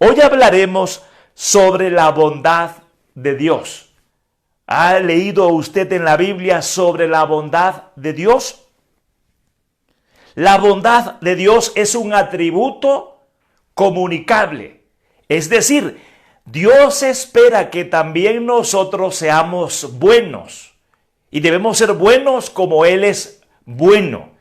Hoy hablaremos sobre la bondad de Dios. ¿Ha leído usted en la Biblia sobre la bondad de Dios? La bondad de Dios es un atributo comunicable. Es decir, Dios espera que también nosotros seamos buenos. Y debemos ser buenos como Él es bueno.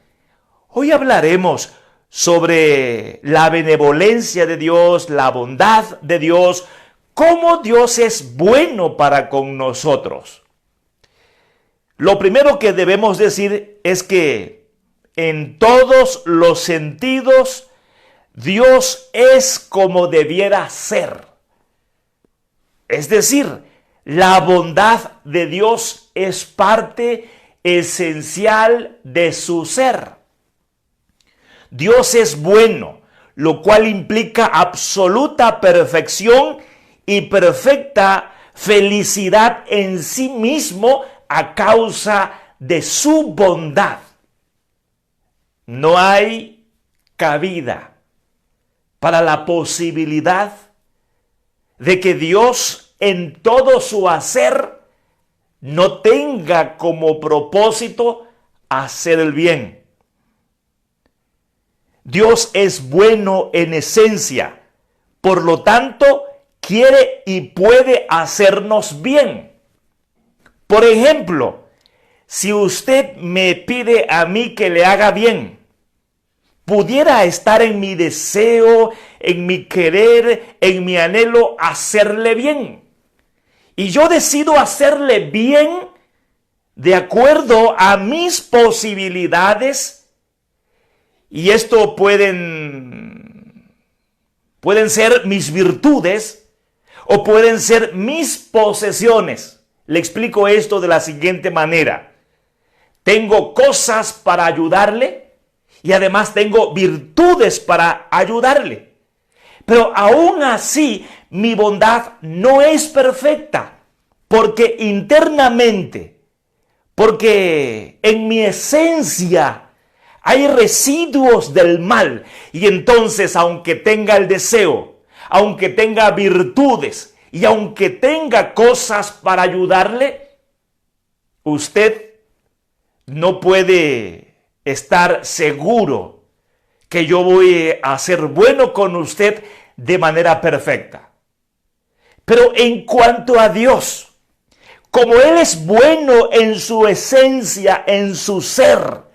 Hoy hablaremos sobre la benevolencia de Dios, la bondad de Dios, cómo Dios es bueno para con nosotros. Lo primero que debemos decir es que en todos los sentidos Dios es como debiera ser. Es decir, la bondad de Dios es parte esencial de su ser. Dios es bueno, lo cual implica absoluta perfección y perfecta felicidad en sí mismo a causa de su bondad. No hay cabida para la posibilidad de que Dios en todo su hacer no tenga como propósito hacer el bien. Dios es bueno en esencia, por lo tanto, quiere y puede hacernos bien. Por ejemplo, si usted me pide a mí que le haga bien, pudiera estar en mi deseo, en mi querer, en mi anhelo hacerle bien. Y yo decido hacerle bien de acuerdo a mis posibilidades. Y esto pueden ser mis virtudes o pueden ser mis posesiones. Le explico esto de la siguiente manera. Tengo cosas para ayudarle y además tengo virtudes para ayudarle. Pero aún así, mi bondad no es perfecta, porque internamente, porque en mi esencia hay residuos del mal. Y entonces, aunque tenga el deseo, aunque tenga virtudes y aunque tenga cosas para ayudarle, usted no puede estar seguro que yo voy a ser bueno con usted de manera perfecta. Pero en cuanto a Dios, como Él es bueno en su esencia, en su ser,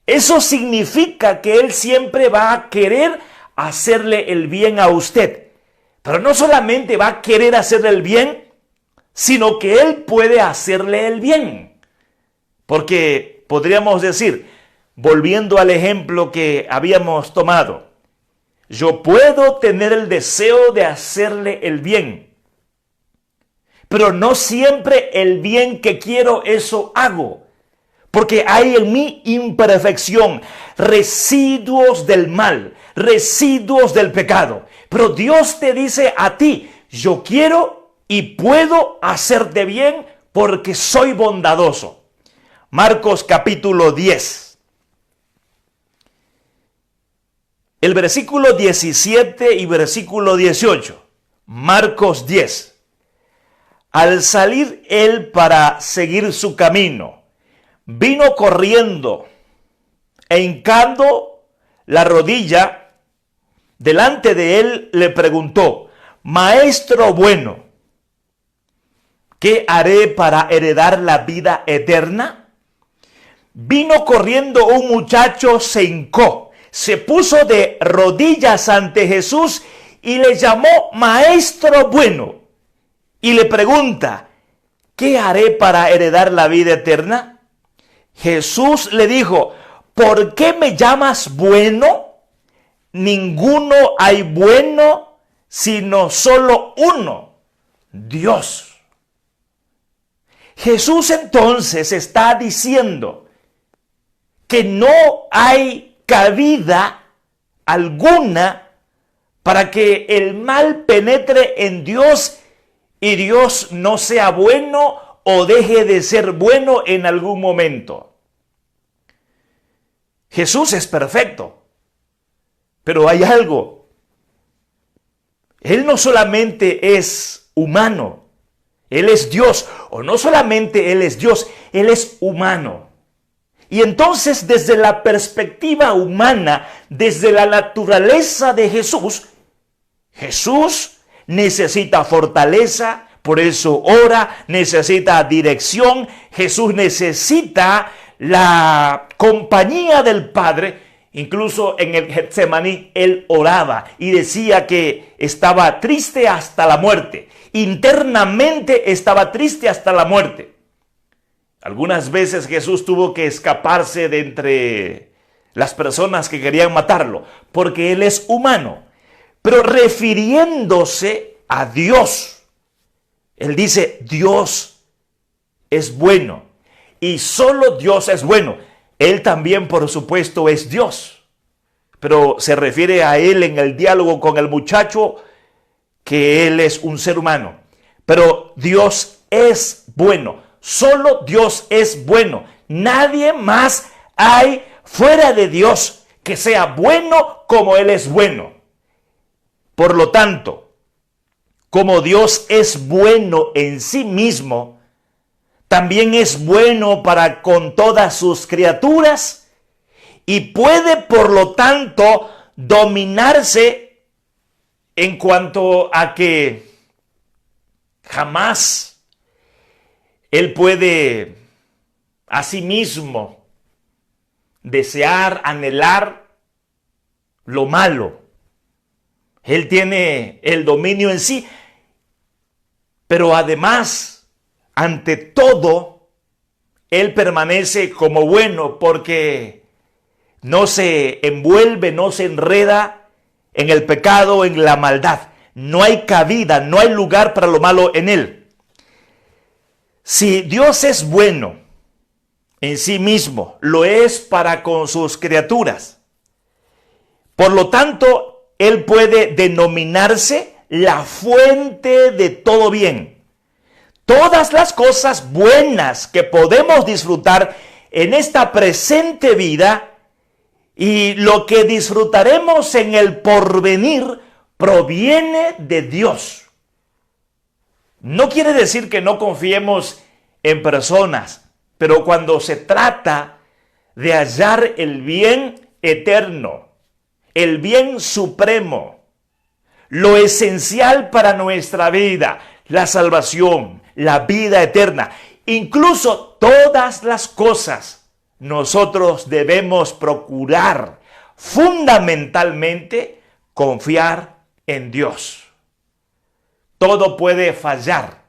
eso significa que Él siempre va a querer hacerle el bien a usted. Pero no solamente va a querer hacerle el bien, sino que Él puede hacerle el bien. Porque podríamos decir, volviendo al ejemplo que habíamos tomado, yo puedo tener el deseo de hacerle el bien, pero no siempre el bien que quiero, eso hago. Porque hay en mí imperfección, residuos del mal, residuos del pecado. Pero Dios te dice a ti, yo quiero y puedo hacerte bien porque soy bondadoso. Marcos capítulo 10. El versículo 17 y versículo 18. Marcos 10. Al salir él para seguir su camino, vino corriendo e hincando la rodilla delante de él, le preguntó: Maestro bueno, ¿qué haré para heredar la vida eterna? Vino corriendo un muchacho, se hincó, se puso de rodillas ante Jesús y le llamó Maestro bueno. Y le pregunta: ¿qué haré para heredar la vida eterna? Jesús le dijo: ¿por qué me llamas bueno? Ninguno hay bueno, sino solo uno, Dios. Jesús entonces está diciendo que no hay cabida alguna para que el mal penetre en Dios y Dios no sea bueno o deje de ser bueno en algún momento. Jesús es perfecto, pero hay algo. Él no solamente es humano, Él es Dios, o no solamente Él es Dios, Él es humano. Y entonces, desde la perspectiva humana, desde la naturaleza de Jesús, Jesús necesita fortaleza, por eso ora, necesita dirección, Jesús necesita la compañía del Padre. Incluso en el Getsemaní Él oraba y decía que estaba triste hasta la muerte. Internamente estaba triste hasta la muerte. Algunas veces Jesús tuvo que escaparse de entre las personas que querían matarlo, porque Él es humano. Pero refiriéndose a Dios, Él dice, Dios es bueno y solo Dios es bueno. Él también, por supuesto, es Dios, pero se refiere a Él en el diálogo con el muchacho que Él es un ser humano. Pero Dios es bueno, solo Dios es bueno. Nadie más hay fuera de Dios que sea bueno como Él es bueno. Por lo tanto, como Dios es bueno en sí mismo, también es bueno para con todas sus criaturas y puede, por lo tanto, dominarse en cuanto a que jamás Él puede a sí mismo desear, anhelar lo malo. Él tiene el dominio en sí, pero además, ante todo, Él permanece como bueno porque no se envuelve, no se enreda en el pecado, en la maldad. No hay cabida, no hay lugar para lo malo en Él. Si Dios es bueno en sí mismo, lo es para con sus criaturas. Por lo tanto, Él puede denominarse la fuente de todo bien. Todas las cosas buenas que podemos disfrutar en esta presente vida y lo que disfrutaremos en el porvenir proviene de Dios. No quiere decir que no confiemos en personas, pero cuando se trata de hallar el bien eterno, el bien supremo, lo esencial para nuestra vida, la salvación, la vida eterna, incluso todas las cosas, nosotros debemos procurar fundamentalmente confiar en Dios. Todo puede fallar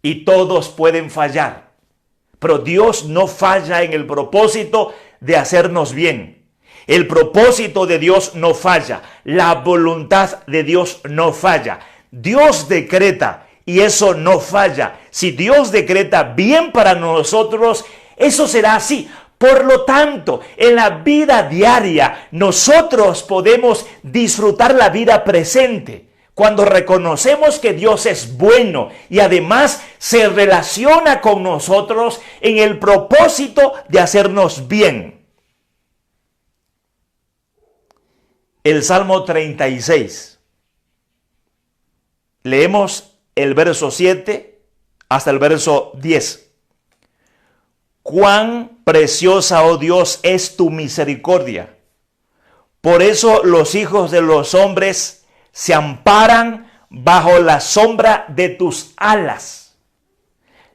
y todos pueden fallar, pero Dios no falla en el propósito de hacernos bien. El propósito de Dios no falla, la voluntad de Dios no falla. Dios decreta y eso no falla. Si Dios decreta bien para nosotros, eso será así. Por lo tanto, en la vida diaria, nosotros podemos disfrutar la vida presente cuando reconocemos que Dios es bueno y además se relaciona con nosotros en el propósito de hacernos bien. El Salmo 36. Leemos el verso 7 hasta el verso 10. Cuán preciosa, oh Dios, es tu misericordia. Por eso los hijos de los hombres se amparan bajo la sombra de tus alas.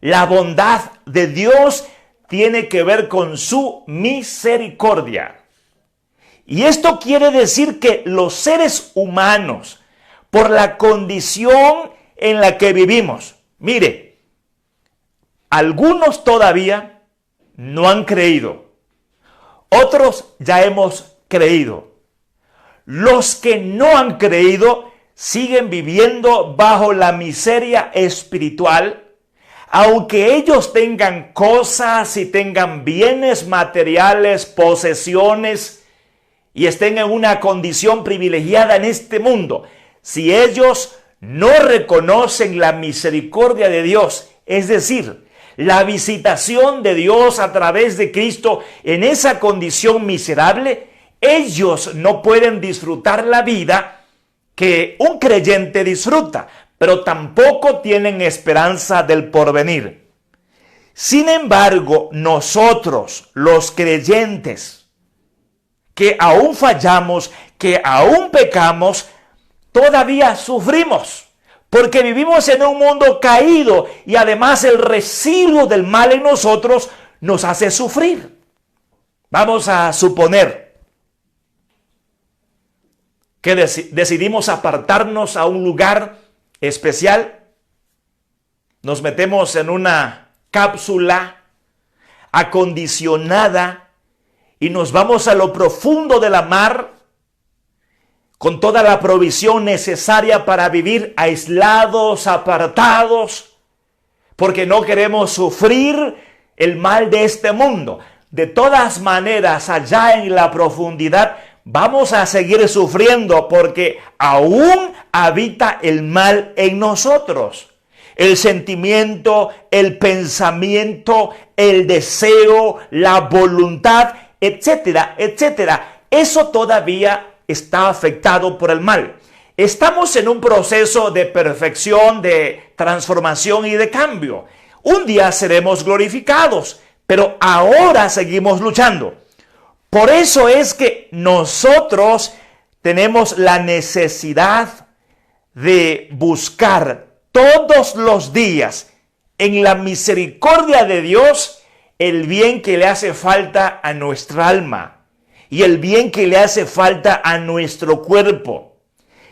La bondad de Dios tiene que ver con su misericordia. Y esto quiere decir que los seres humanos, por la condición en la que vivimos, mire, algunos todavía no han creído, otros ya hemos creído. Los que no han creído siguen viviendo bajo la miseria espiritual, aunque ellos tengan cosas y tengan bienes materiales, posesiones, y estén en una condición privilegiada en este mundo. Si ellos no reconocen la misericordia de Dios, es decir, la visitación de Dios a través de Cristo en esa condición miserable, ellos no pueden disfrutar la vida que un creyente disfruta, pero tampoco tienen esperanza del porvenir. Sin embargo, nosotros, los creyentes, que aún fallamos, que aún pecamos, todavía sufrimos, porque vivimos en un mundo caído y además el residuo del mal en nosotros nos hace sufrir. Vamos a suponer que decidimos apartarnos a un lugar especial, nos metemos en una cápsula acondicionada y nos vamos a lo profundo de la mar con toda la provisión necesaria para vivir aislados, apartados, porque no queremos sufrir el mal de este mundo. De todas maneras, allá en la profundidad vamos a seguir sufriendo porque aún habita el mal en nosotros. El sentimiento, el pensamiento, el deseo, la voluntad, etcétera, etcétera. Eso todavía está afectado por el mal. Estamos en un proceso de perfección, de transformación y de cambio. Un día seremos glorificados, pero ahora seguimos luchando. Por eso es que nosotros tenemos la necesidad de buscar todos los días en la misericordia de Dios el bien que le hace falta a nuestra alma y el bien que le hace falta a nuestro cuerpo,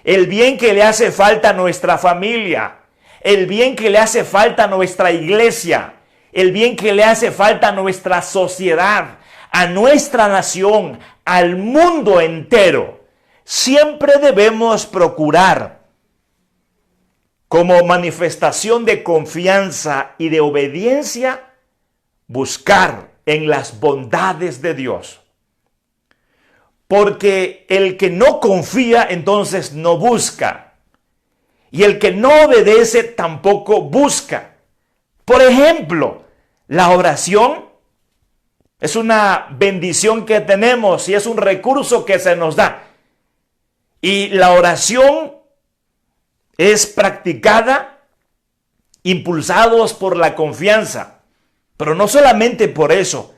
el bien que le hace falta a nuestra familia, el bien que le hace falta a nuestra iglesia, el bien que le hace falta a nuestra sociedad, a nuestra nación, al mundo entero. Siempre debemos procurar, como manifestación de confianza y de obediencia, buscar en las bondades de Dios. Porque el que no confía, entonces no busca. Y el que no obedece, tampoco busca. Por ejemplo, la oración es una bendición que tenemos y es un recurso que se nos da. Y la oración es practicada impulsados por la confianza. Pero no solamente por eso,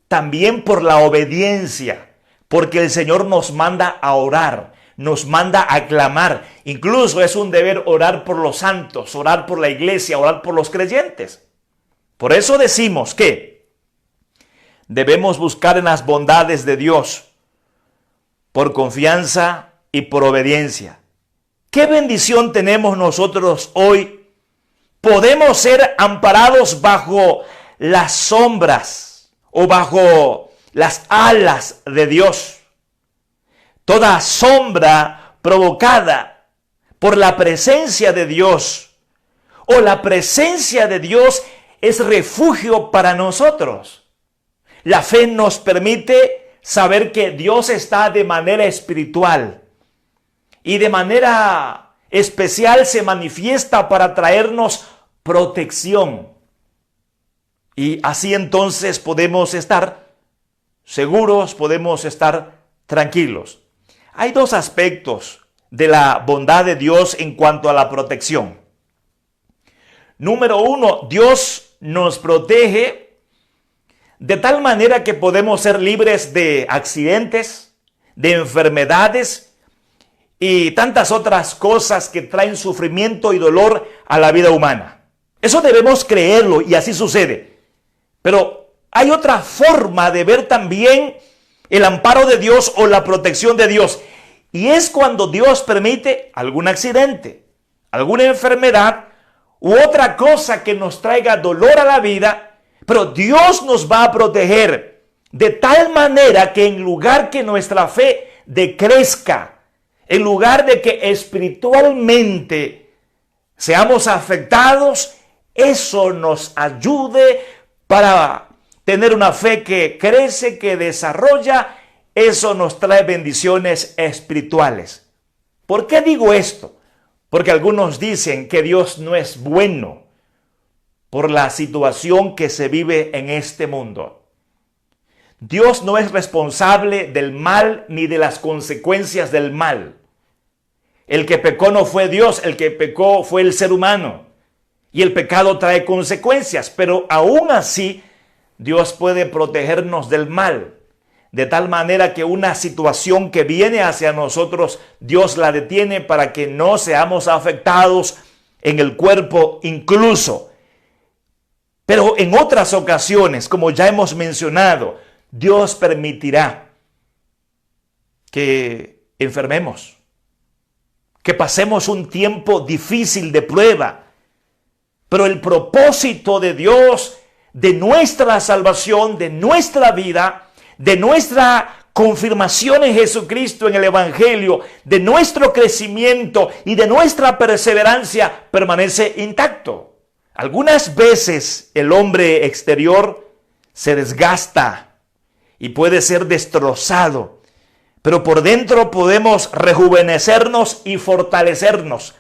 también por la obediencia. Porque el Señor nos manda a orar, nos manda a clamar. Incluso es un deber orar por los santos, orar por la iglesia, orar por los creyentes. Por eso decimos que debemos buscar en las bondades de Dios por confianza y por obediencia. ¿Qué bendición tenemos nosotros hoy? Podemos ser amparados bajo las sombras o bajo las alas de Dios. Toda sombra provocada por la presencia de Dios o la presencia de Dios es refugio para nosotros. La fe nos permite saber que Dios está de manera espiritual y de manera especial se manifiesta para traernos protección. Y así entonces podemos estar seguros, podemos estar tranquilos. Hay dos aspectos de la bondad de Dios en cuanto a la protección. Número uno, Dios nos protege de tal manera que podemos ser libres de accidentes, de enfermedades y tantas otras cosas que traen sufrimiento y dolor a la vida humana. Eso debemos creerlo y así sucede. Pero hay otra forma de ver también el amparo de Dios o la protección de Dios. Y es cuando Dios permite algún accidente, alguna enfermedad u otra cosa que nos traiga dolor a la vida. Pero Dios nos va a proteger de tal manera que en lugar que nuestra fe decrezca, en lugar de que espiritualmente seamos afectados, eso nos ayude para tener una fe que crece, que desarrolla. Eso nos trae bendiciones espirituales. ¿Por qué digo esto? Porque algunos dicen que Dios no es bueno por la situación que se vive en este mundo. Dios no es responsable del mal ni de las consecuencias del mal. El que pecó no fue Dios, el que pecó fue el ser humano. Y el pecado trae consecuencias, pero aún así Dios puede protegernos del mal. De tal manera que una situación que viene hacia nosotros, Dios la detiene para que no seamos afectados en el cuerpo incluso. Pero en otras ocasiones, como ya hemos mencionado, Dios permitirá que enfermemos, que pasemos un tiempo difícil de prueba. Pero el propósito de Dios, de nuestra salvación, de nuestra vida, de nuestra confirmación en Jesucristo, en el Evangelio, de nuestro crecimiento y de nuestra perseverancia permanece intacto. Algunas veces el hombre exterior se desgasta y puede ser destrozado, pero por dentro podemos rejuvenecernos y fortalecernos.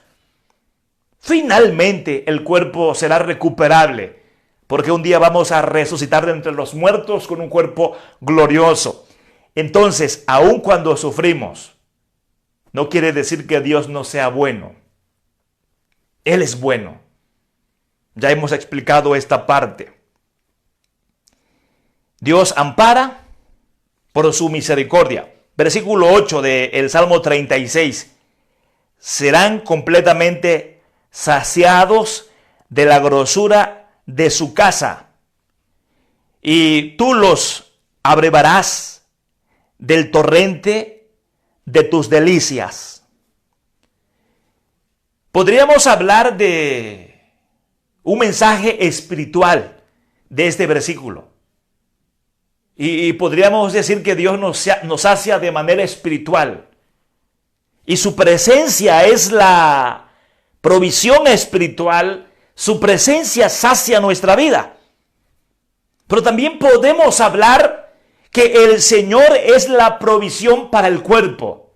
Finalmente el cuerpo será recuperable, porque un día vamos a resucitar de entre los muertos con un cuerpo glorioso. Entonces, aun cuando sufrimos, no quiere decir que Dios no sea bueno. Él es bueno. Ya hemos explicado esta parte. Dios ampara por su misericordia. Versículo 8 del Salmo 36. Serán completamente saciados de la grosura de su casa, y tú los abrevarás del torrente de tus delicias. Podríamos hablar de un mensaje espiritual de este versículo. Y podríamos decir que Dios nos sacia de manera espiritual. Y su presencia es la provisión espiritual. Su presencia sacia nuestra vida. Pero también podemos hablar que el Señor es la provisión para el cuerpo.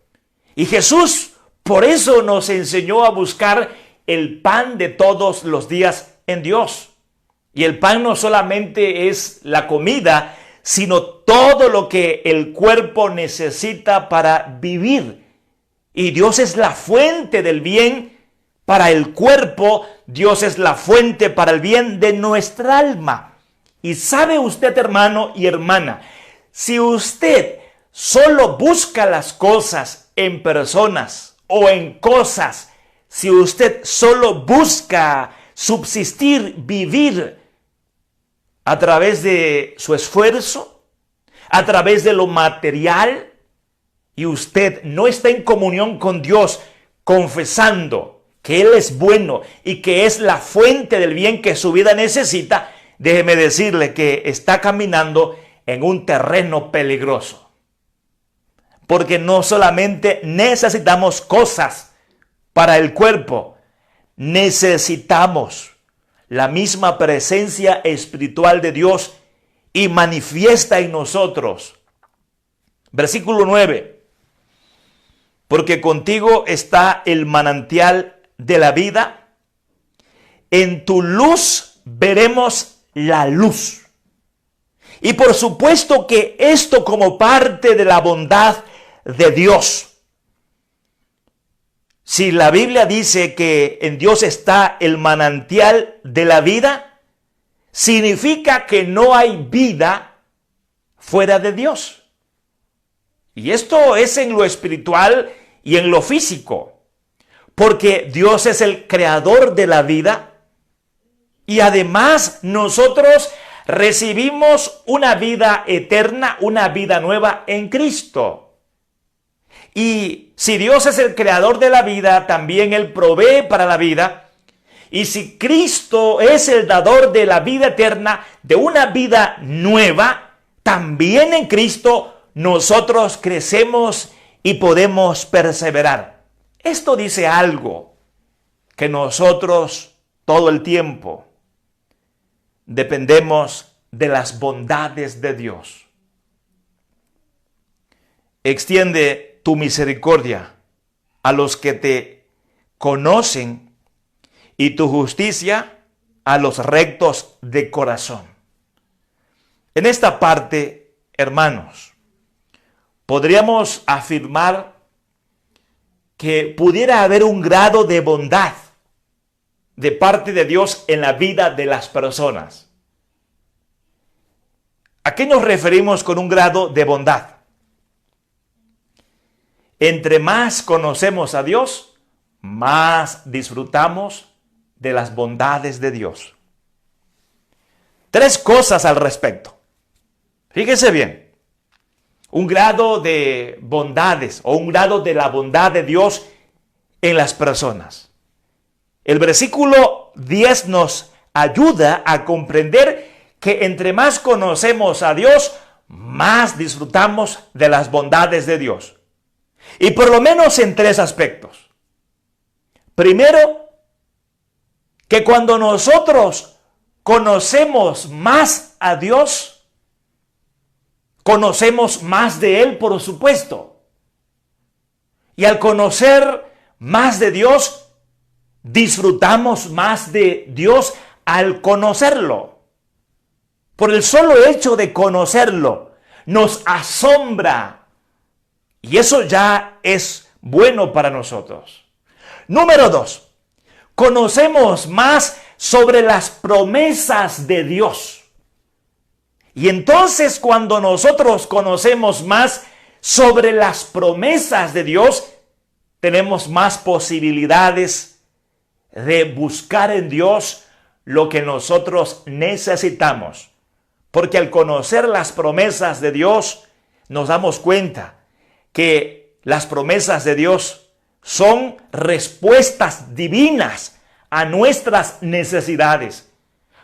Y Jesús por eso nos enseñó a buscar el pan de todos los días en Dios. Y el pan no solamente es la comida, sino todo lo que el cuerpo necesita para vivir. Y Dios es la fuente del bien para el cuerpo. Dios es la fuente para el bien de nuestra alma. Y sabe usted, hermano y hermana, si usted solo busca las cosas en personas o en cosas, si usted solo busca subsistir, vivir a través de su esfuerzo, a través de lo material, y usted no está en comunión con Dios, confesando que Él es bueno y que es la fuente del bien que su vida necesita, déjeme decirle que está caminando en un terreno peligroso. Porque no solamente necesitamos cosas para el cuerpo, necesitamos la misma presencia espiritual de Dios y manifiesta en nosotros. Versículo 9. Porque contigo está el manantial de la vida. En tu luz veremos la luz. Y por supuesto que esto como parte de la bondad de Dios. Si la Biblia dice que en Dios está el manantial de la vida, significa que no hay vida fuera de Dios. Y esto es en lo espiritual y en lo físico. Porque Dios es el creador de la vida. Y además nosotros recibimos una vida eterna, una vida nueva en Cristo. Y si Dios es el creador de la vida, también Él provee para la vida. Y si Cristo es el dador de la vida eterna, de una vida nueva, también en Cristo nosotros crecemos y podemos perseverar. Esto dice algo que nosotros todo el tiempo dependemos de las bondades de Dios. Extiende tu misericordia a los que te conocen y tu justicia a los rectos de corazón. En esta parte, hermanos, podríamos afirmar que pudiera haber un grado de bondad de parte de Dios en la vida de las personas. ¿A qué nos referimos con un grado de bondad? Entre más conocemos a Dios, más disfrutamos de las bondades de Dios. 3 cosas al respecto. Fíjense bien. Un grado de bondades o un grado de la bondad de Dios en las personas. El versículo 10 nos ayuda a comprender que entre más conocemos a Dios, más disfrutamos de las bondades de Dios. Y por lo menos en 3 aspectos. Primero, que cuando nosotros conocemos más a Dios, conocemos más de Él, por supuesto. Y al conocer más de Dios, disfrutamos más de Dios al conocerlo. Por el solo hecho de conocerlo, nos asombra. Y eso ya es bueno para nosotros. Número 2, conocemos más sobre las promesas de Dios. Y entonces cuando nosotros conocemos más sobre las promesas de Dios, tenemos más posibilidades de buscar en Dios lo que nosotros necesitamos. Porque al conocer las promesas de Dios, nos damos cuenta que las promesas de Dios son respuestas divinas a nuestras necesidades.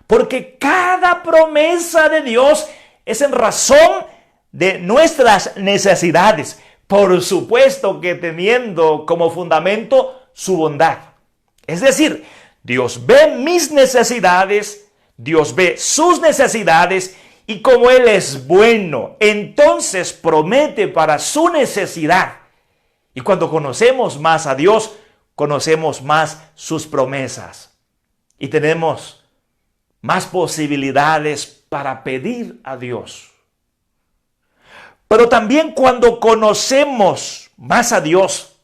Porque cada promesa de Dios es en razón de nuestras necesidades. Por supuesto que teniendo como fundamento su bondad. Es decir, Dios ve mis necesidades, Dios ve sus necesidades y como Él es bueno, entonces promete para su necesidad. Y cuando conocemos más a Dios, conocemos más sus promesas. Y tenemos más posibilidades para pedir a Dios. Pero también cuando conocemos más a Dios,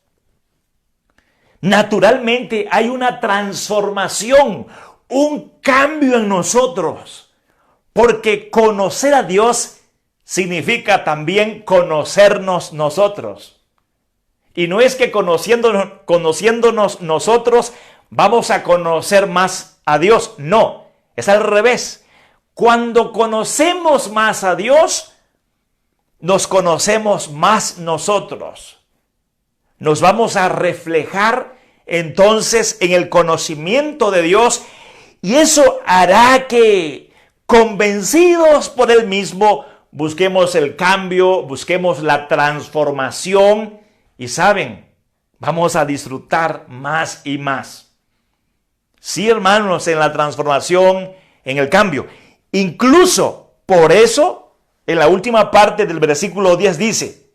naturalmente hay una transformación, un cambio en nosotros. Porque conocer a Dios significa también conocernos nosotros. Y no es que conociéndonos nosotros vamos a conocer más a Dios. No, es al revés. Cuando conocemos más a Dios, nos conocemos más nosotros. Nos vamos a reflejar entonces en el conocimiento de Dios y eso hará que, convencidos por Él mismo, busquemos el cambio, busquemos la transformación y saben, vamos a disfrutar más y más. Sí, hermanos, en la transformación, en el cambio. Incluso por eso, en la última parte del versículo 10 dice,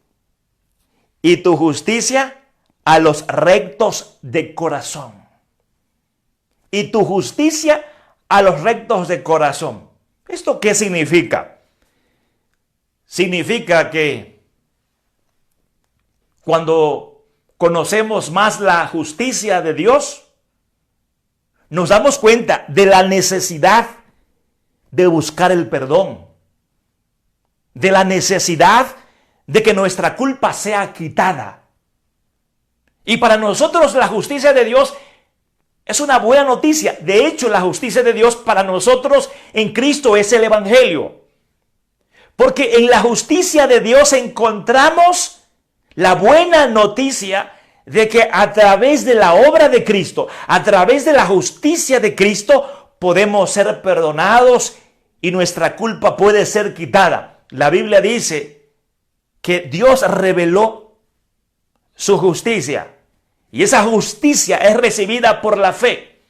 y tu justicia a los rectos de corazón. Y tu justicia a los rectos de corazón. ¿Esto qué significa? Significa que cuando conocemos más la justicia de Dios, nos damos cuenta de la necesidad de buscar el perdón, de la necesidad de que nuestra culpa sea quitada. Y para nosotros la justicia de Dios es una buena noticia. De hecho, la justicia de Dios para nosotros en Cristo es el Evangelio. Porque en la justicia de Dios encontramos la buena noticia de que a través de la obra de Cristo, a través de la justicia de Cristo, podemos ser perdonados y nuestra culpa puede ser quitada. La Biblia dice que Dios reveló su justicia. Y esa justicia es recibida por la fe,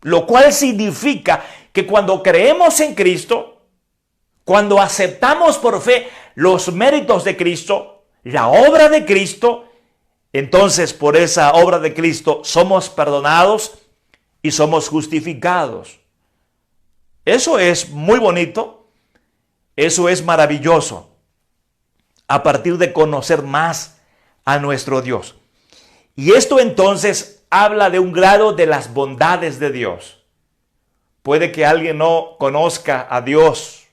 lo cual significa que cuando creemos en Cristo, cuando aceptamos por fe los méritos de Cristo, la obra de Cristo, entonces por esa obra de Cristo somos perdonados y somos justificados. Eso es muy bonito, eso es maravilloso, a partir de conocer más a nuestro Dios. Y esto entonces habla de un grado de las bondades de Dios. Puede que alguien no conozca a Dios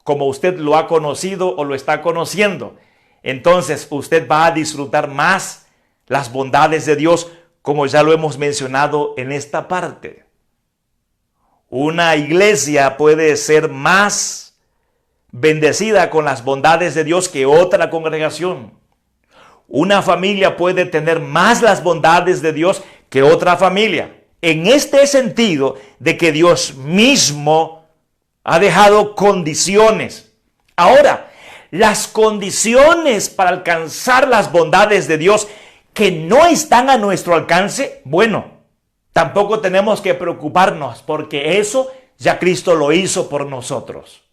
como usted lo ha conocido o lo está conociendo. Entonces usted va a disfrutar más las bondades de Dios, como ya lo hemos mencionado en esta parte. Una iglesia puede ser más bendecida con las bondades de Dios que otra congregación. Una familia puede tener más las bondades de Dios que otra familia. En este sentido de que Dios mismo ha dejado condiciones. Ahora, las condiciones para alcanzar las bondades de Dios que no están a nuestro alcance, bueno, tampoco tenemos que preocuparnos porque eso ya Cristo lo hizo por nosotros.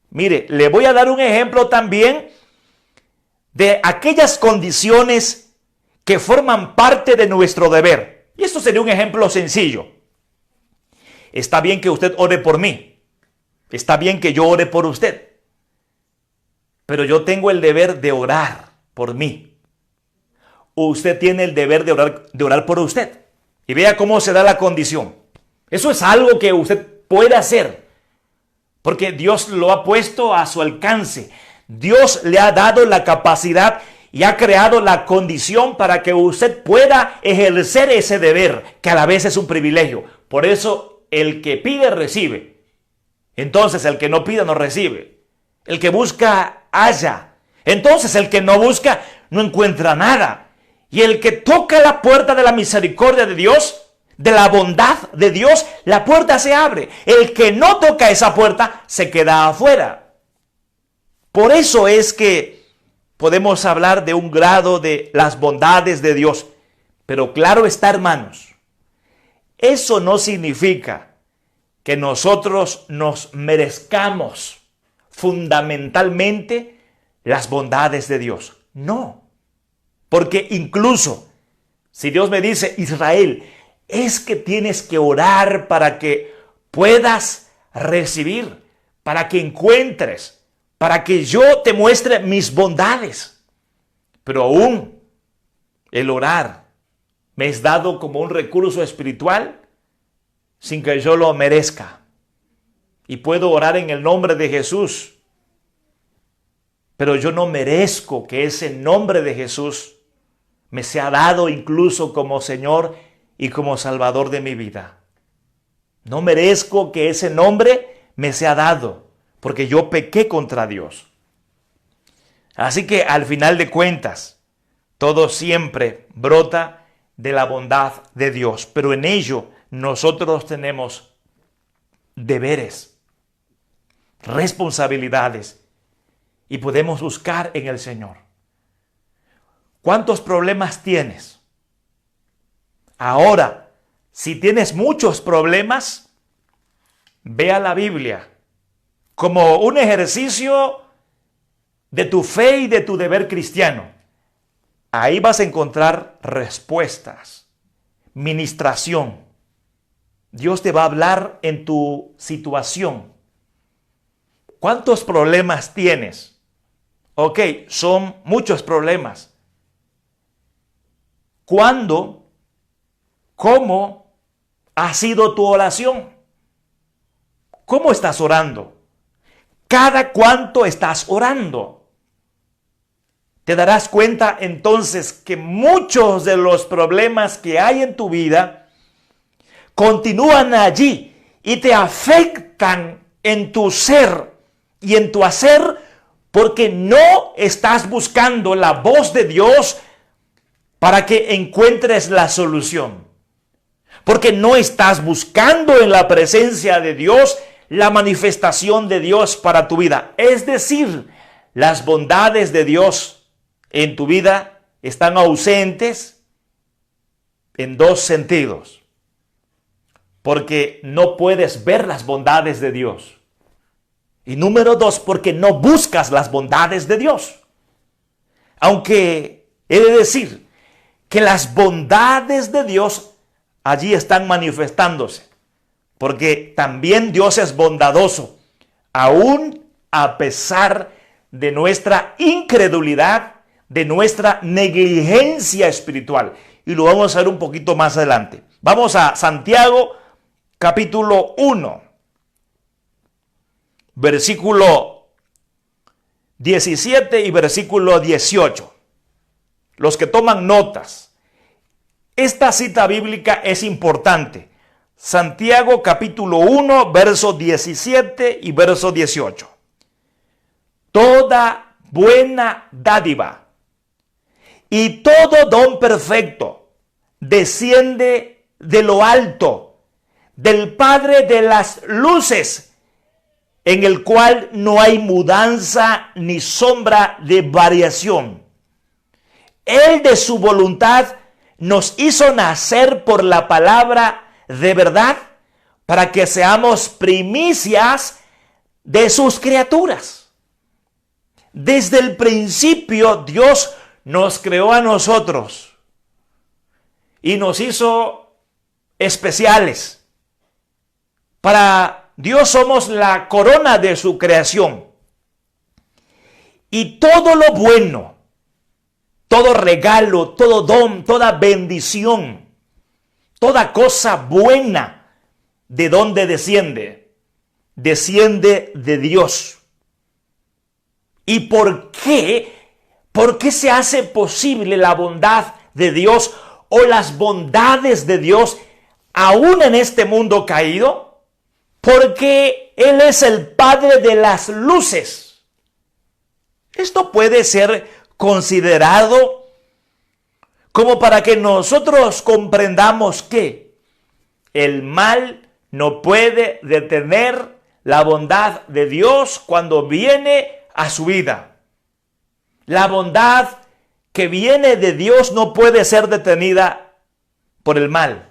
Mire, le voy a dar un ejemplo también de aquellas condiciones que forman parte de nuestro deber. Y esto sería un ejemplo sencillo. Está bien que usted ore por mí. Está bien que yo ore por usted. Pero yo tengo el deber de orar por mí. Usted tiene el deber de orar por usted. Y vea cómo se da la condición. Eso es algo que usted puede hacer. Porque Dios lo ha puesto a su alcance. Dios le ha dado la capacidad y ha creado la condición para que usted pueda ejercer ese deber, que a la vez es un privilegio. Por eso el que pide recibe. Entonces el que no pide no recibe. El que busca halla. Entonces el que no busca no encuentra nada. Y el que toca la puerta de la misericordia de Dios, de la bondad de Dios, la puerta se abre. El que no toca esa puerta se queda afuera. Por eso es que podemos hablar de un grado de las bondades de Dios. Pero claro está, hermanos, eso no significa que nosotros nos merezcamos fundamentalmente las bondades de Dios. No. Porque incluso si Dios me dice, Israel, es que tienes que orar para que puedas recibir, para que encuentres, para que yo te muestre mis bondades. Pero aún el orar me es dado como un recurso espiritual sin que yo lo merezca. Y puedo orar en el nombre de Jesús, pero yo no merezco que ese nombre de Jesús me sea dado incluso como Señor y como Salvador de mi vida. No merezco que ese nombre me sea dado, porque yo pequé contra Dios. Así que al final de cuentas, todo siempre brota de la bondad de Dios, pero en ello nosotros tenemos deberes, responsabilidades, y podemos buscar en el Señor. ¿Cuántos problemas tienes? Ahora, si tienes muchos problemas, ve a la Biblia como un ejercicio de tu fe y de tu deber cristiano. Ahí vas a encontrar respuestas, ministración. Dios te va a hablar en tu situación. ¿Cuántos problemas tienes? Ok, son muchos problemas. ¿Cuándo? ¿Cómo ha sido tu oración? ¿Cómo estás orando? ¿Cada cuánto estás orando? Te darás cuenta entonces que muchos de los problemas que hay en tu vida continúan allí y te afectan en tu ser y en tu hacer, porque no estás buscando la voz de Dios para que encuentres la solución. Porque no estás buscando en la presencia de Dios la manifestación de Dios para tu vida. Es decir, las bondades de Dios en tu vida están ausentes en dos sentidos. Porque no puedes ver las bondades de Dios. Y número dos, porque no buscas las bondades de Dios. Aunque he de decir que las bondades de Dios allí están manifestándose. Porque también Dios es bondadoso, aún a pesar de nuestra incredulidad, de nuestra negligencia espiritual. Y lo vamos a ver un poquito más adelante. Vamos a Santiago capítulo 1, versículo 17 y versículo 18. Los que toman notas. Esta cita bíblica es importante. Santiago capítulo 1, verso 17 y verso 18. Toda buena dádiva y todo don perfecto desciende de lo alto, del Padre de las luces, en el cual no hay mudanza ni sombra de variación. Él de su voluntad nos hizo nacer por la palabra de verdad para que seamos primicias de sus criaturas. Desde el principio Dios nos creó a nosotros y nos hizo especiales. Para Dios somos la corona de su creación. Y todo lo bueno, todo regalo, todo don, toda bendición, toda cosa buena, ¿de dónde desciende? Desciende de Dios. ¿Y por qué? ¿Por qué se hace posible la bondad de Dios o las bondades de Dios aún en este mundo caído? Porque Él es el Padre de las luces. Esto puede ser considerado como para que nosotros comprendamos que el mal no puede detener la bondad de Dios cuando viene a su vida. La bondad que viene de Dios no puede ser detenida por el mal.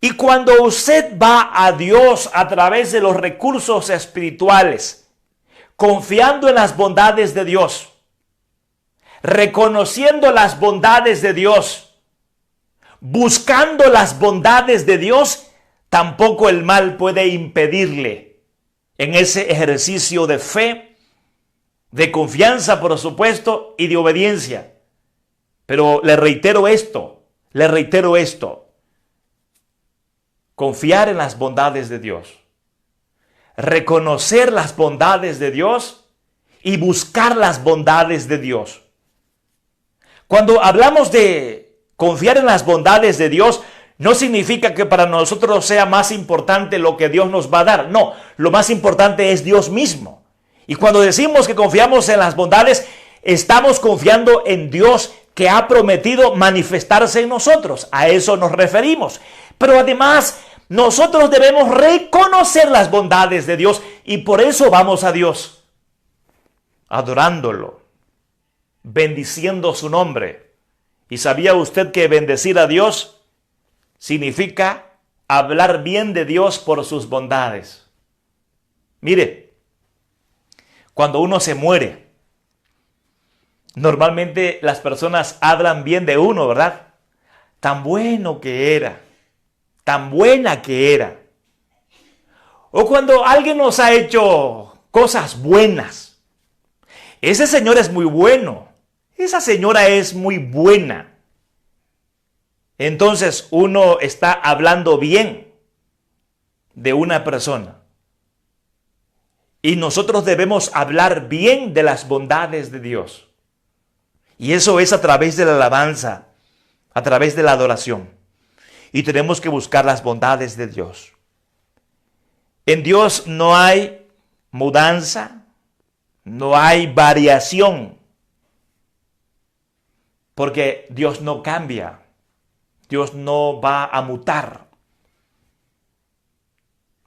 Y cuando usted va a Dios a través de los recursos espirituales, confiando en las bondades de Dios, reconociendo las bondades de Dios, buscando las bondades de Dios, tampoco el mal puede impedirle en ese ejercicio de fe, de confianza, por supuesto, y de obediencia. Pero le reitero esto, confiar en las bondades de Dios, reconocer las bondades de Dios y buscar las bondades de Dios. Cuando hablamos de confiar en las bondades de Dios, no significa que para nosotros sea más importante lo que Dios nos va a dar. No, lo más importante es Dios mismo. Y cuando decimos que confiamos en las bondades, estamos confiando en Dios que ha prometido manifestarse en nosotros. A eso nos referimos. Pero además, nosotros debemos reconocer las bondades de Dios y por eso vamos a Dios, adorándolo, bendiciendo su nombre. ¿Y sabía usted que bendecir a Dios significa hablar bien de Dios por sus bondades? Mire, cuando uno se muere, normalmente las personas hablan bien de uno, ¿verdad? Tan bueno que era, tan buena que era. O cuando alguien nos ha hecho cosas buenas. Ese señor es muy bueno, esa señora es muy buena. Entonces uno está hablando bien de una persona. Y nosotros debemos hablar bien de las bondades de Dios. Y eso es a través de la alabanza, a través de la adoración. Y tenemos que buscar las bondades de Dios. En Dios no hay mudanza, no hay variación. Porque Dios no cambia. Dios no va a mutar.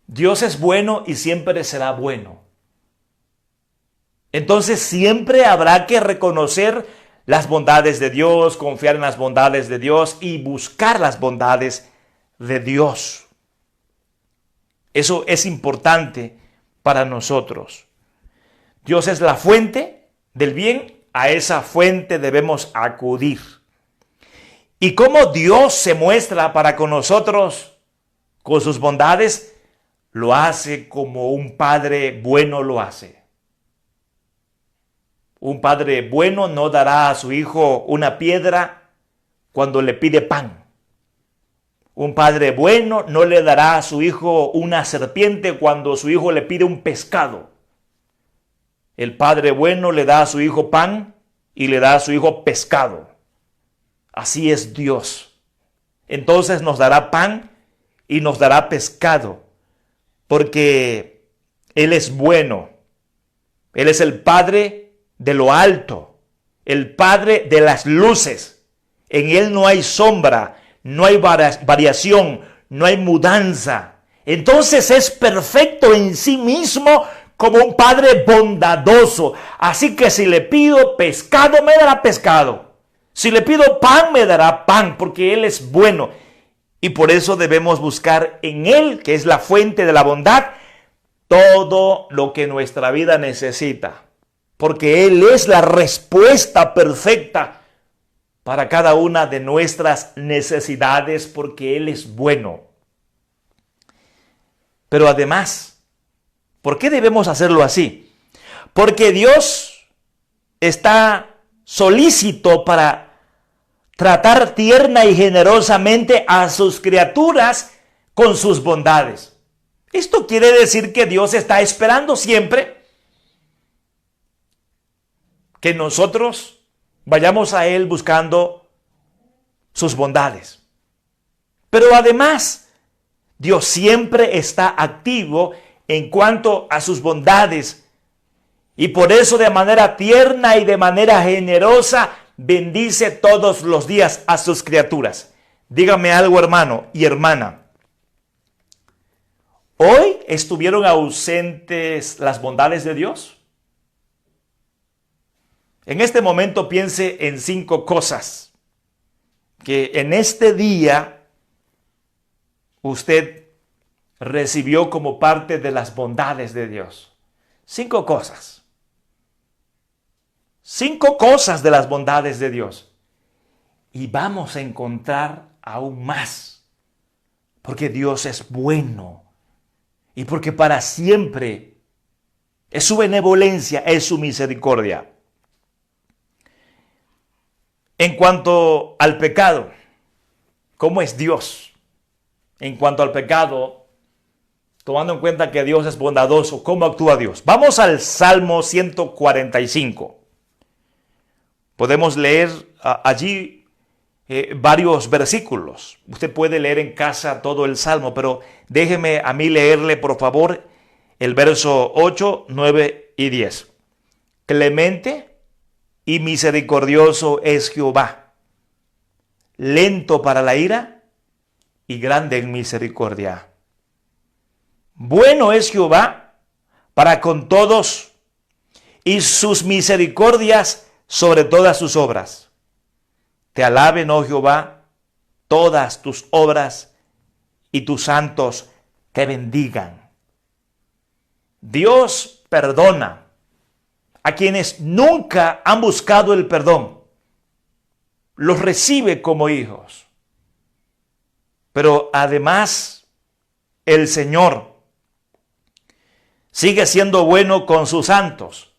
Dios es bueno y siempre será bueno. Entonces siempre habrá que reconocer las bondades de Dios, confiar en las bondades de Dios y buscar las bondades de Dios. Eso es importante para nosotros. Dios es la fuente del bien, a esa fuente debemos acudir. ¿Y cómo Dios se muestra para con nosotros con sus bondades? Lo hace como un padre bueno lo hace. Un padre bueno no dará a su hijo una piedra cuando le pide pan. Un padre bueno no le dará a su hijo una serpiente cuando su hijo le pide un pescado. El padre bueno le da a su hijo pan y le da a su hijo pescado. Así es Dios. Entonces nos dará pan y nos dará pescado, porque Él es bueno. Él es el Padre de lo alto, el Padre de las luces. En Él no hay sombra, no hay variación, no hay mudanza. Entonces es perfecto en sí mismo como un Padre bondadoso. Así que si le pido pescado, me dará pescado. Si le pido pan, me dará pan, porque Él es bueno. Y por eso debemos buscar en Él, que es la fuente de la bondad, todo lo que nuestra vida necesita. Porque Él es la respuesta perfecta para cada una de nuestras necesidades, porque Él es bueno. Pero además, ¿por qué debemos hacerlo así? Porque Dios está solícito para tratar tierna y generosamente a sus criaturas con sus bondades. Esto quiere decir que Dios está esperando siempre que nosotros vayamos a Él buscando sus bondades. Pero además, Dios siempre está activo en cuanto a sus bondades. Y por eso de manera tierna y de manera generosa bendice todos los días a sus criaturas. Dígame algo, hermano y hermana. ¿Hoy estuvieron ausentes las bondades de Dios? En este momento piense en 5 cosas que en este día usted recibió como parte de las bondades de Dios. 5 cosas. 5 cosas de las bondades de Dios. Y vamos a encontrar aún más. Porque Dios es bueno. Y porque para siempre es su benevolencia, es su misericordia. En cuanto al pecado, ¿cómo es Dios? En cuanto al pecado, tomando en cuenta que Dios es bondadoso, ¿cómo actúa Dios? Vamos al Salmo 145. Podemos leer allí varios versículos. Usted puede leer en casa todo el Salmo, pero déjeme a mí leerle, por favor, el verso 8, 9 y 10. Clemente y misericordioso es Jehová, lento para la ira y grande en misericordia. Bueno es Jehová para con todos, y sus misericordias sobre todas sus obras. Te alaben, oh Jehová, todas tus obras, y tus santos te bendigan. Dios perdona a quienes nunca han buscado el perdón. Los recibe como hijos. Pero además, el Señor sigue siendo bueno con sus santos.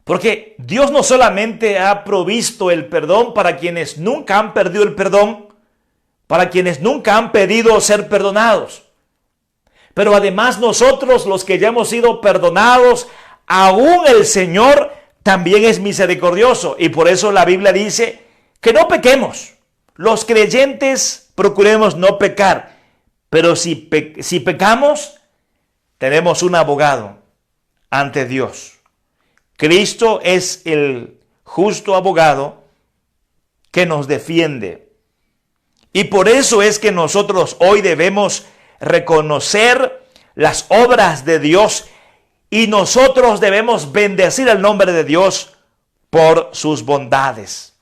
Porque Dios no solamente ha provisto el perdón para quienes nunca han perdido el perdón, para quienes nunca han pedido ser perdonados, pero además nosotros, los que ya hemos sido perdonados, aún el Señor también es misericordioso. Y por eso la Biblia dice que no pequemos. Los creyentes procuremos no pecar. Pero si pecamos, tenemos un abogado ante Dios. Cristo es el justo abogado que nos defiende. Y por eso es que nosotros hoy debemos reconocer las obras de Dios. Y nosotros debemos bendecir el nombre de Dios por sus bondades.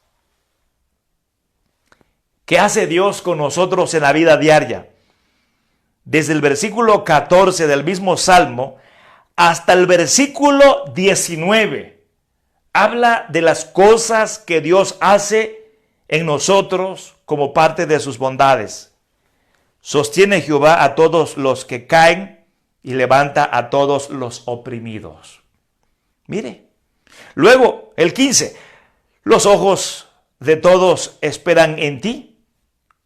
¿Qué hace Dios con nosotros en la vida diaria? Desde el versículo 14 del mismo Salmo hasta el versículo 19, habla de las cosas que Dios hace en nosotros como parte de sus bondades. Sostiene Jehová a todos los que caen y levanta a todos los oprimidos. Mire, Luego, el 15. Los ojos de todos esperan en ti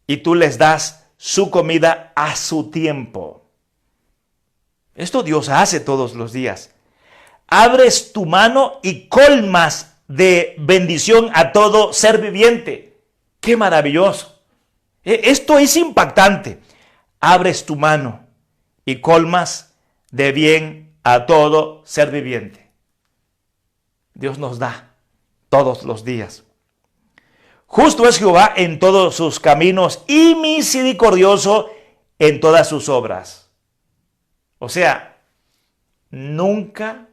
y tú les das su comida a su tiempo. Esto Dios hace todos los días. Abres tu mano y colmas de bendición a todo ser viviente. ¡Qué maravilloso! Esto es impactante. Abres tu mano y colmas de bien a todo ser viviente. Dios nos da todos los días. Justo es Jehová en todos sus caminos y misericordioso en todas sus obras. O sea, nunca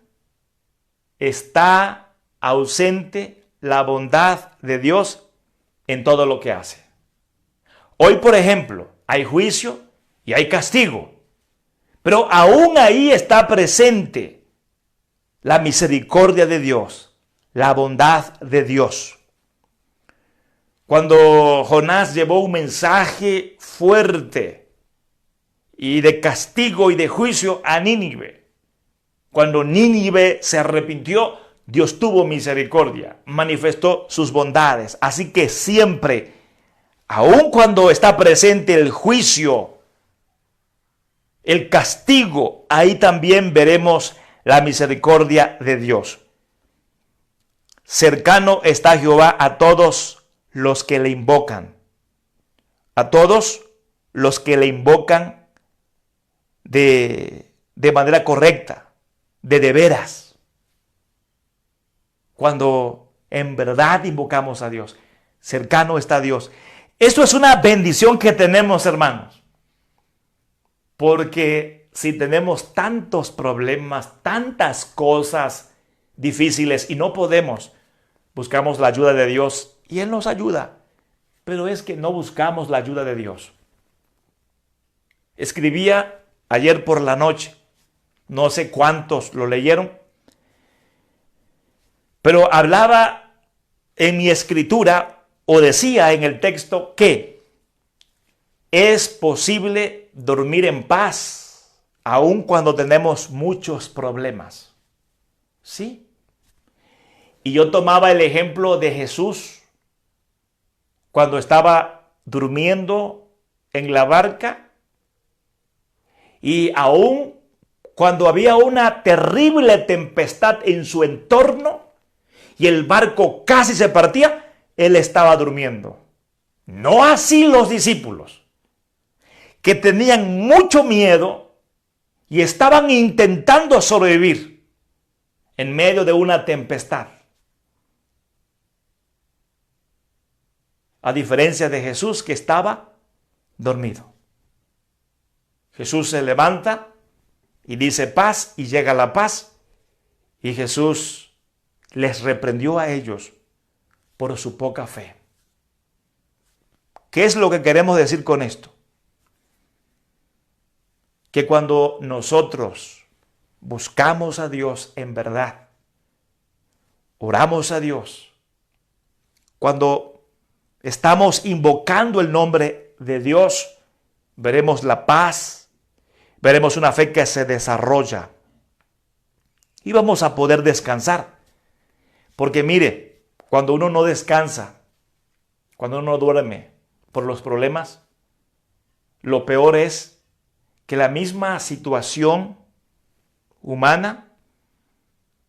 está ausente la bondad de Dios en todo lo que hace. Hoy, por ejemplo, hay juicio y hay castigo, pero aún ahí está presente la misericordia de Dios, la bondad de Dios. Cuando Jonás llevó un mensaje fuerte y de castigo y de juicio a Nínive, cuando Nínive se arrepintió, Dios tuvo misericordia, manifestó sus bondades. Así que siempre, aun cuando está presente el juicio, el castigo, ahí también veremos la misericordia de Dios. Cercano está Jehová a todos los que le invocan. A todos los que le invocan de manera correcta, de veras. Cuando en verdad invocamos a Dios, cercano está Dios. Esto es una bendición que tenemos, hermanos. Porque si tenemos tantos problemas, tantas cosas difíciles y no podemos, buscamos la ayuda de Dios y Él nos ayuda. Pero es que no buscamos la ayuda de Dios. Escribía ayer por la noche, no sé cuántos lo leyeron, pero hablaba en mi escritura o decía en el texto que es posible dormir en paz aun cuando tenemos muchos problemas. ¿Sí? Y yo tomaba el ejemplo de Jesús cuando estaba durmiendo en la barca y aún cuando había una terrible tempestad en su entorno y el barco casi se partía, él estaba durmiendo. No así los discípulos, que tenían mucho miedo y estaban intentando sobrevivir en medio de una tempestad. A diferencia de Jesús, que estaba dormido. Jesús se levanta y dice paz, y llega la paz, y Jesús les reprendió a ellos por su poca fe. ¿Qué es lo que queremos decir con esto? Que cuando nosotros buscamos a Dios en verdad, oramos a Dios, cuando estamos invocando el nombre de Dios, veremos la paz, veremos una fe que se desarrolla y vamos a poder descansar. Porque mire, cuando uno no descansa, cuando uno no duerme por los problemas, lo peor es que la misma situación humana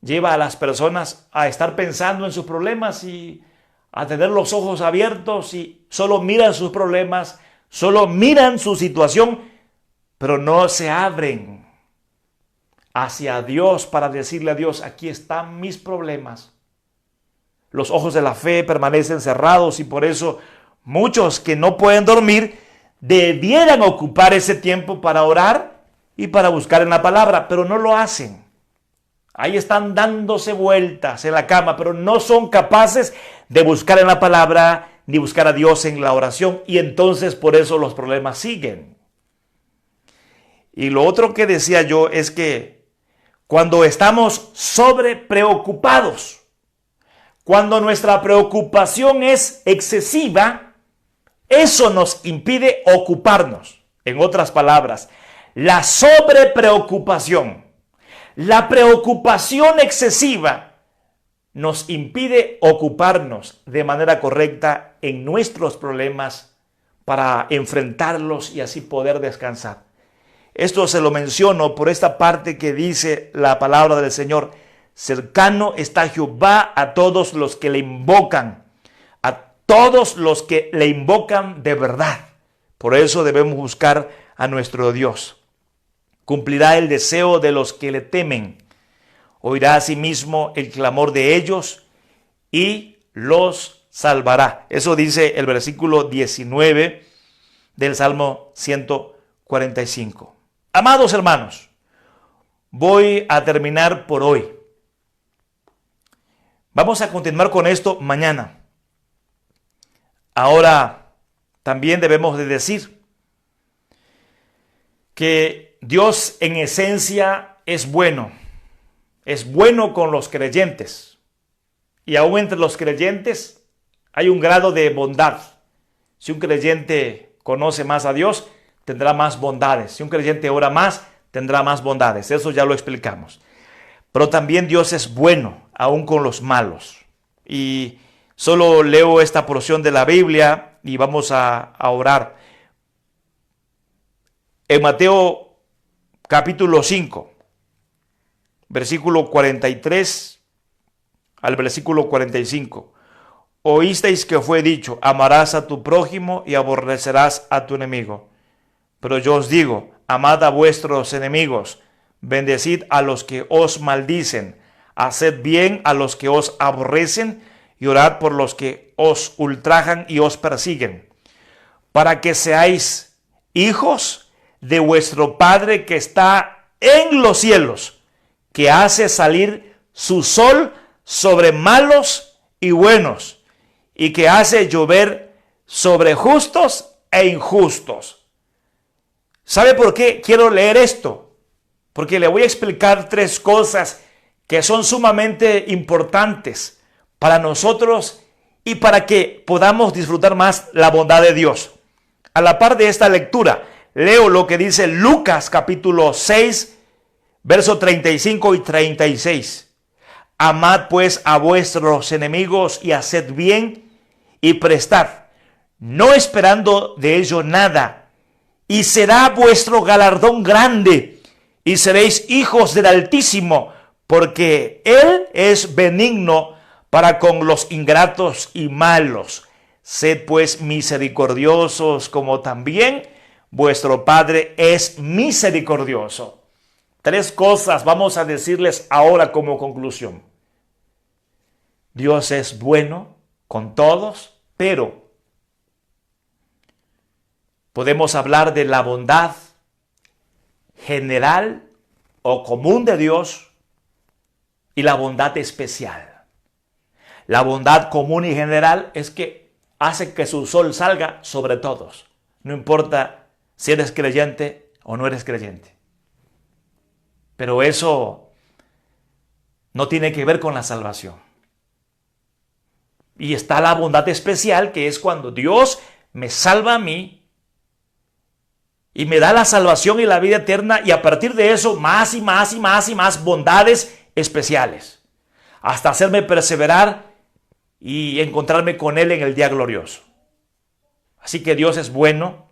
lleva a las personas a estar pensando en sus problemas y a tener los ojos abiertos y solo miran sus problemas, solo miran su situación, pero no se abren hacia Dios para decirle a Dios, aquí están mis problemas. Los ojos de la fe permanecen cerrados y por eso muchos que no pueden dormir debieran ocupar ese tiempo para orar y para buscar en la palabra, pero no lo hacen. Ahí están dándose vueltas en la cama, pero no son capaces de buscar en la palabra ni buscar a Dios en la oración, y entonces por eso los problemas siguen. Y lo otro que decía yo es que cuando estamos sobrepreocupados, cuando nuestra preocupación es excesiva, eso nos impide ocuparnos. En otras palabras, la sobrepreocupación, la preocupación excesiva nos impide ocuparnos de manera correcta en nuestros problemas para enfrentarlos y así poder descansar. Esto se lo menciono por esta parte que dice la palabra del Señor. Cercano está Jehová a todos los que le invocan, a todos los que le invocan de verdad. Por eso debemos buscar a nuestro Dios. Cumplirá el deseo de los que le temen. Oirá asimismo el clamor de ellos y los salvará. Eso dice el versículo 19 del Salmo 145. Amados hermanos, voy a terminar por hoy. Vamos a continuar con esto mañana. Ahora también debemos de decir que Dios en esencia es bueno con los creyentes. Y aún entre los creyentes hay un grado de bondad. Si un creyente conoce más a Dios, tendrá más bondades. Si un creyente ora más, tendrá más bondades. Eso ya lo explicamos. Pero también Dios es bueno, aún con los malos. Y solo leo esta porción de la Biblia y vamos a orar. En Mateo capítulo 5, versículo 43 al versículo 45. Oísteis que fue dicho, amarás a tu prójimo y aborrecerás a tu enemigo. Pero yo os digo, amad a vuestros enemigos, bendecid a los que os maldicen, haced bien a los que os aborrecen y orad por los que os ultrajan y os persiguen, para que seáis hijos de vuestro Padre que está en los cielos, que hace salir su sol sobre malos y buenos, y que hace llover sobre justos e injustos. ¿Sabe por qué quiero leer esto? Porque le voy a explicar tres cosas que son sumamente importantes para nosotros y para que podamos disfrutar más la bondad de Dios. A la par de esta lectura, leo lo que dice Lucas capítulo 6, versos 35 y 36. Amad pues a vuestros enemigos y haced bien y prestad, no esperando de ello nada, y será vuestro galardón grande, y seréis hijos del Altísimo, porque Él es benigno para con los ingratos y malos. Sed pues misericordiosos, como también vuestro Padre es misericordioso. Tres cosas vamos a decirles ahora como conclusión. Dios es bueno con todos, pero podemos hablar de la bondad general o común de Dios y la bondad especial. La bondad común y general es que hace que su sol salga sobre todos. No importa si eres creyente o no eres creyente. Pero eso no tiene que ver con la salvación. Y está la bondad especial, que es cuando Dios me salva a mí y me da la salvación y la vida eterna, y a partir de eso más y más y más y más bondades especiales, hasta hacerme perseverar y encontrarme con Él en el día glorioso. Así que Dios es bueno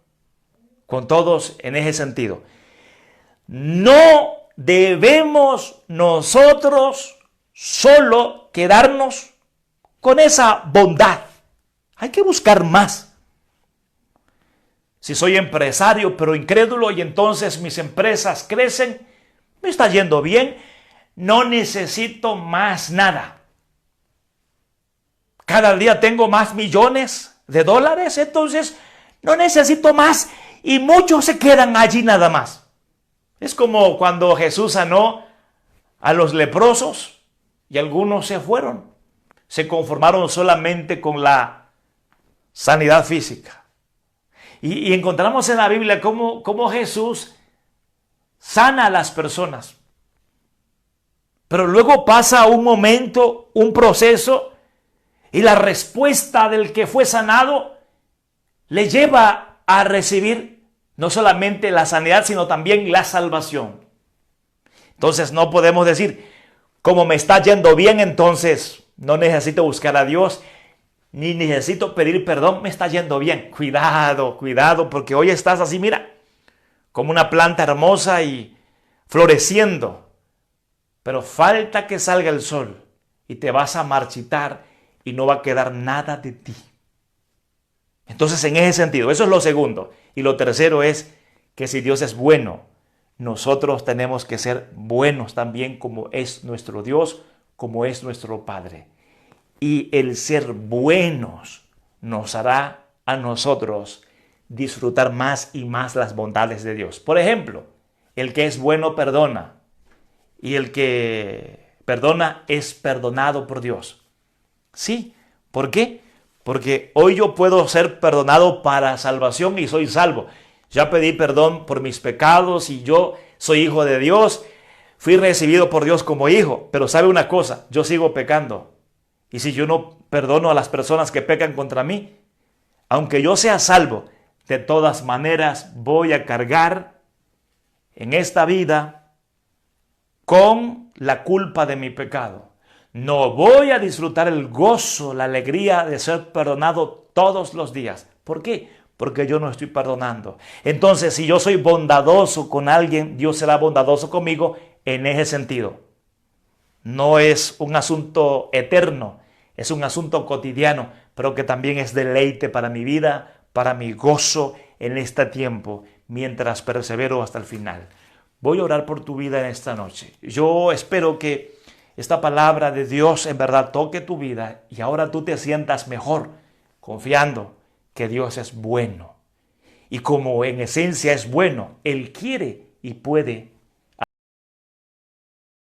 con todos en ese sentido. No debemos nosotros solo quedarnos con esa bondad. Hay que buscar más. Si soy empresario pero incrédulo y entonces mis empresas crecen, me está yendo bien, no necesito más nada. Cada día tengo más millones de dólares, entonces no necesito más, y muchos se quedan allí nada más. Es como cuando Jesús sanó a los leprosos y algunos se fueron, se conformaron solamente con la sanidad física. Y encontramos en la Biblia cómo Jesús sana a las personas. Pero luego pasa un momento, un proceso, y la respuesta del que fue sanado le lleva a recibir no solamente la sanidad, sino también la salvación. Entonces no podemos decir, como me está yendo bien, entonces no necesito buscar a Dios, ni necesito pedir perdón, me está yendo bien. Cuidado, cuidado, porque hoy estás así, mira, como una planta hermosa y floreciendo. Pero falta que salga el sol y te vas a marchitar y no va a quedar nada de ti. Entonces, en ese sentido, eso es lo segundo. Y lo tercero es que si Dios es bueno, nosotros tenemos que ser buenos también como es nuestro Dios, como es nuestro Padre. Y el ser buenos nos hará a nosotros disfrutar más y más las bondades de Dios. Por ejemplo, el que es bueno perdona, y el que perdona es perdonado por Dios. Sí, ¿por qué? Porque hoy yo puedo ser perdonado para salvación y soy salvo. Ya pedí perdón por mis pecados y yo soy hijo de Dios. Fui recibido por Dios como hijo. Pero sabe una cosa, yo sigo pecando. Y si yo no perdono a las personas que pecan contra mí, aunque yo sea salvo, de todas maneras voy a cargar en esta vida con la culpa de mi pecado. No voy a disfrutar el gozo, la alegría de ser perdonado todos los días. ¿Por qué? Porque yo no estoy perdonando. Entonces, si yo soy bondadoso con alguien, Dios será bondadoso conmigo en ese sentido. No es un asunto eterno, es un asunto cotidiano, pero que también es deleite para mi vida, para mi gozo en este tiempo, mientras persevero hasta el final. Voy a orar por tu vida en esta noche. Yo espero que esta palabra de Dios en verdad toque tu vida y ahora tú te sientas mejor, confiando que Dios es bueno. Y como en esencia es bueno, Él quiere y puede